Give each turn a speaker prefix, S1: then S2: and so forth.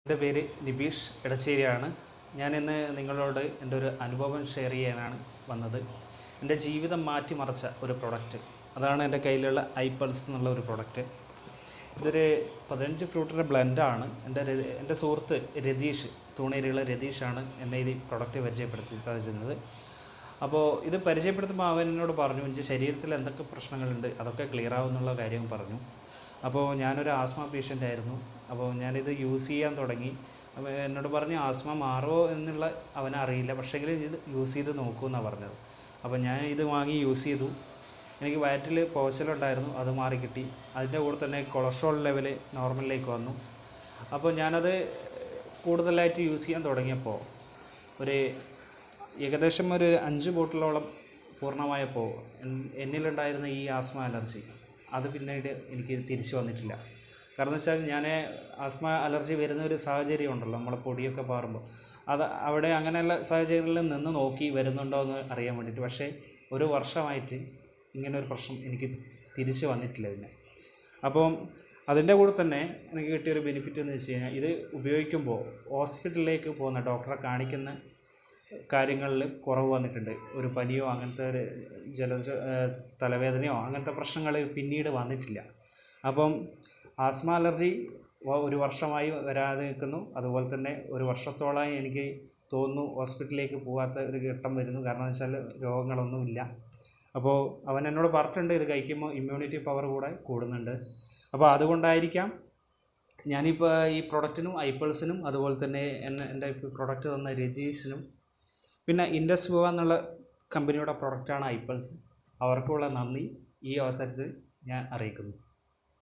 S1: എൻ്റെ പേര് നിബീഷ് എടച്ചേരിയാണ്. ഞാനിന്ന് നിങ്ങളോട് എൻ്റെ ഒരു അനുഭവം ഷെയർ ചെയ്യാനാണ് വന്നത്. എൻ്റെ ജീവിതം മാറ്റിമറിച്ച ഒരു പ്രൊഡക്റ്റ്, അതാണ് എൻ്റെ കയ്യിലുള്ള ഐപൾസ് എന്നുള്ള ഒരു പ്രൊഡക്റ്റ്. ഇതൊരു 15 ഫ്രൂട്ടിൻ്റെ ബ്ലെൻഡാണ്. എൻ്റെ സുഹൃത്ത് രതീഷ്, തൂണേരിയുള്ള രതീഷാണ് എന്നെ ഈ പ്രൊഡക്റ്റ് പരിചയപ്പെടുത്തി തരുന്നത്. അപ്പോൾ ഇത് പരിചയപ്പെടുത്തുമ്പോൾ അവൻ എന്നോട് പറഞ്ഞു, എൻ്റെ ശരീരത്തിൽ എന്തൊക്കെ പ്രശ്നങ്ങളുണ്ട് അതൊക്കെ ക്ലിയർ ആവുമെന്നുള്ള കാര്യം പറഞ്ഞു. അപ്പോൾ ഞാനൊരു ആസ്മ പേഷ്യൻ്റ് ആയിരുന്നു. അപ്പോൾ ഞാനിത് യൂസ് ചെയ്യാൻ തുടങ്ങി. അപ്പോൾ എന്നോട് പറഞ്ഞു ആസ്മ മാറുമോ എന്നുള്ള അവനറിയില്ല, പക്ഷേങ്കിൽ ഇത് യൂസ് ചെയ്ത് നോക്കൂ എന്നാണ് പറഞ്ഞത്. അപ്പോൾ ഞാൻ ഇത് വാങ്ങി യൂസ് ചെയ്തു. എനിക്ക് വയറ്റിൽ പുകച്ചിലുണ്ടായിരുന്നു, അത് മാറി കിട്ടി. അതിൻ്റെ കൂടെ തന്നെ കൊളസ്ട്രോൾ ലെവൽ നോർമലിലേക്ക് വന്നു. അപ്പോൾ ഞാനത് കൂടുതലായിട്ട് യൂസ് ചെയ്യാൻ തുടങ്ങിയപ്പോൾ ഏകദേശം ഒരു 5 ബോട്ടിലോളം പൂർണ്ണമായപ്പോൾ എന്നിലുണ്ടായിരുന്ന ഈ ആസ്മ അലർജി അത് പിന്നീട് എനിക്ക് തിരിച്ചു വന്നിട്ടില്ല. കാരണം എന്ന് വെച്ചാൽ ഞാൻ ആസ്മ അലർജി വരുന്ന ഒരു സാഹചര്യം ഉണ്ടല്ലോ, നമ്മളെ പൊടിയൊക്കെ പാറുമ്പോൾ അവിടെ അങ്ങനെയുള്ള സാഹചര്യങ്ങളിൽ നിന്ന് നോക്കി വരുന്നുണ്ടോ എന്ന് അറിയാൻ വേണ്ടിയിട്ട്. പക്ഷേ ഒരു വർഷമായിട്ട് ഇങ്ങനെ ഒരു പ്രശ്നം എനിക്ക് തിരിച്ചു വന്നിട്ടില്ല പിന്നെ. അപ്പം അതിൻ്റെ കൂടെ തന്നെ എനിക്ക് കിട്ടിയൊരു ബെനിഫിറ്റ് എന്ന് വെച്ച് കഴിഞ്ഞാൽ, ഇത് ഉപയോഗിക്കുമ്പോൾ ഹോസ്പിറ്റലിലേക്ക് പോകുന്ന ഡോക്ടറെ കാണിക്കുന്ന കാര്യങ്ങളിൽ കുറവ് വന്നിട്ടുണ്ട്. ഒരു പനിയോ അങ്ങനത്തെ ഒരു തലവേദനയോ അങ്ങനത്തെ പ്രശ്നങ്ങൾ പിന്നീട് വന്നിട്ടില്ല. അപ്പം ആസ്മ അലർജി ഒരു വർഷമായി വരാതെ നിൽക്കുന്നു. അതുപോലെ തന്നെ ഒരു വർഷത്തോളമായി എനിക്ക് തോന്നുന്നു ഹോസ്പിറ്റലിലേക്ക് പോകാത്ത ഒരു ഘട്ടം വരുന്നു. കാരണം എന്ന് വെച്ചാൽ രോഗങ്ങളൊന്നുമില്ല. അപ്പോൾ അവൻ എന്നോട് പറഞ്ഞിട്ടുണ്ട് ഇത് കഴിക്കുമ്പോൾ ഇമ്മ്യൂണിറ്റി പവർ കൂടെ കൂടുന്നുണ്ട്. അപ്പോൾ അതുകൊണ്ടായിരിക്കാം ഞാനിപ്പോൾ ഈ പ്രൊഡക്റ്റിനും ഐപൾസിനും അതുപോലെ തന്നെ എൻ്റെ പ്രൊഡക്റ്റ് തന്ന രതീഷിനും പിന്നെ ഇൻഡസ് വിവ എന്നുള്ള കമ്പനിയുടെ പ്രൊഡക്റ്റാണ് ഐപൾസ്, അവർക്കുള്ള നന്ദി ഈ അവസരത്തിൽ ഞാൻ അറിയിക്കുന്നു.